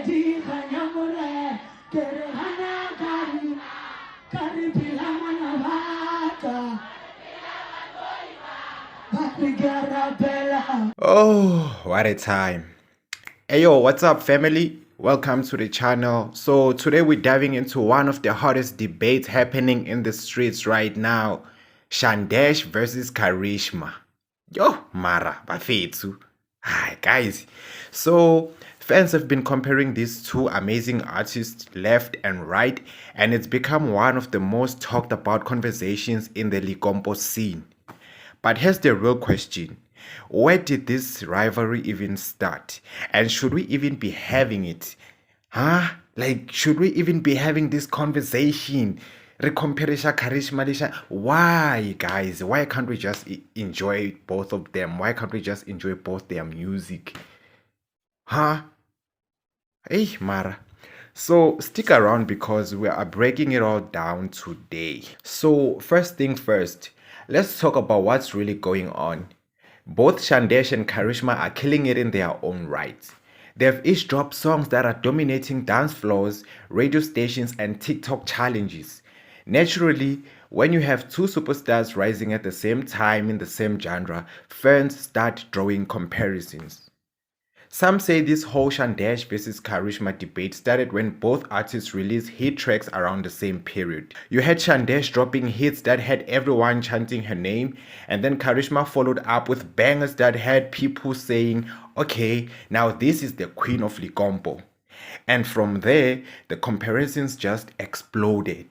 Oh, what a time. Hey yo, what's up family? Welcome to the channel. So today we're diving into one of the hottest debates happening in the streets right now. Shandesh versus Karishma. Yo, Mara, bafethu. Hi guys. So fans have been comparing these two amazing artists left and right, and it's become one of the most talked about conversations in the Likompo scene. But here's the real question. Where did this rivalry even start? And should we even be having it? Huh? Like, should we even be having this conversation? Recomperisha Karishma Lisha. Why, guys? Why can't we just enjoy both of them? Why can't we just enjoy both their music? Huh? Hey, Mara. So stick around because we are breaking it all down today. So first thing first, let's talk about what's really going on. Both Shandesh and Karishma are killing it in their own right. They've each dropped songs that are dominating dance floors, radio stations, and TikTok challenges. Naturally, when you have two superstars rising at the same time in the same genre, fans start drawing comparisons. Some say this whole Shandesh versus Karishma debate started when both artists released hit tracks around the same period. You had Shandesh dropping hits that had everyone chanting her name, and then Karishma followed up with bangers that had people saying, okay, now this is the queen of Likompo. And from there, the comparisons just exploded.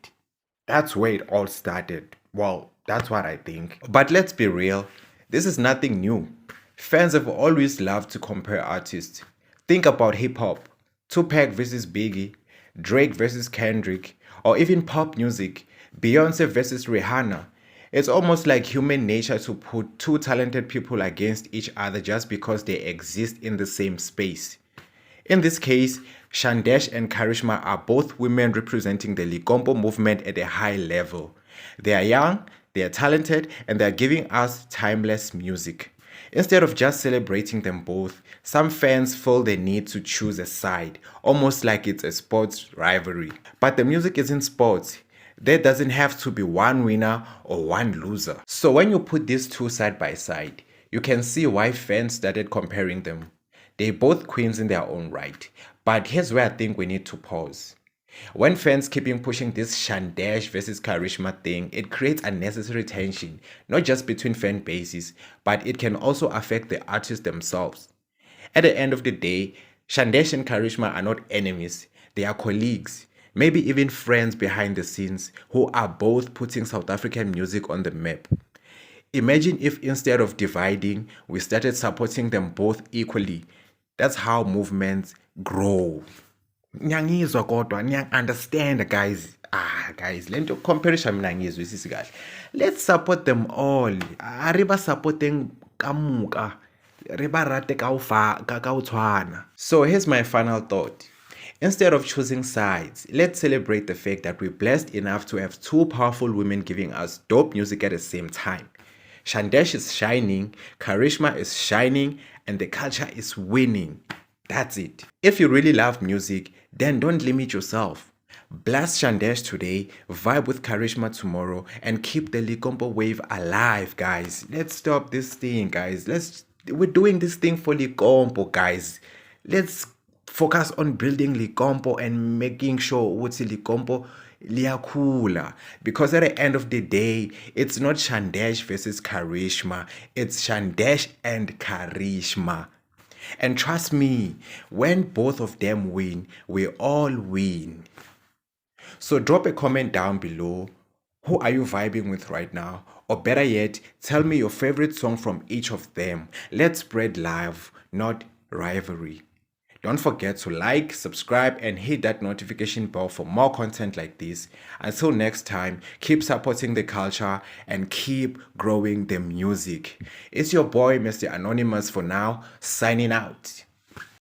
That's where it all started. Well, that's what I think. But let's be real, this is nothing new. Fans have always loved to compare artists. Think about hip hop, Tupac versus Biggie, Drake versus Kendrick, or even pop music, Beyonce versus Rihanna. It's almost like human nature to put two talented people against each other just because they exist in the same space. In this case, Shandesh and Karishma are both women representing the Likompo movement at a high level. They are young, they are talented, and they are giving us timeless music. Instead of just celebrating them both, some fans feel the need to choose a side, almost like it's a sports rivalry. But the music isn't sports. There doesn't have to be one winner or one loser. So when you put these two side by side, you can see why fans started comparing them. They're both queens in their own right. But here's where I think we need to pause. When fans keep pushing this Shandesh versus Karishma thing, it creates unnecessary tension, not just between fan bases, but it can also affect the artists themselves. At the end of the day, Shandesh and Karishma are not enemies, they are colleagues, maybe even friends behind the scenes who are both putting South African music on the map. Imagine if instead of dividing, we started supporting them both equally. That's how movements grow. Nyangizwa kodwa understand guys. Guys, lento comparison mina ngizwisisi kahle. Let's support them all. Ariba supporting kamuka. Riba rate ka utshwana. So here's my final thought. Instead of choosing sides, let's celebrate the fact that we're blessed enough to have two powerful women giving us dope music at the same time. Shandesh is shining, Karishma is shining, and the culture is winning. That's it. If you really love music, then don't limit yourself. Blast Shandesh today, vibe with Karishma tomorrow, and keep the Likompo wave alive, guys. Let's stop this thing, guys. We're doing this thing for Likompo, guys. Let's focus on building Likompo and making sure what's Likompo liyakhula, because at the end of the day, it's not Shandesh versus Karishma, it's Shandesh and Karishma. And trust me, when both of them win, we all win. So drop a comment down below. Who are you vibing with right now? Or better yet, tell me your favorite song from each of them. Let's spread love, not rivalry. Don't forget to like, subscribe, and hit that notification bell for more content like this. Until next time, keep supporting the culture and keep growing the music. It's your boy, Mr. Anonymous, for now, signing out.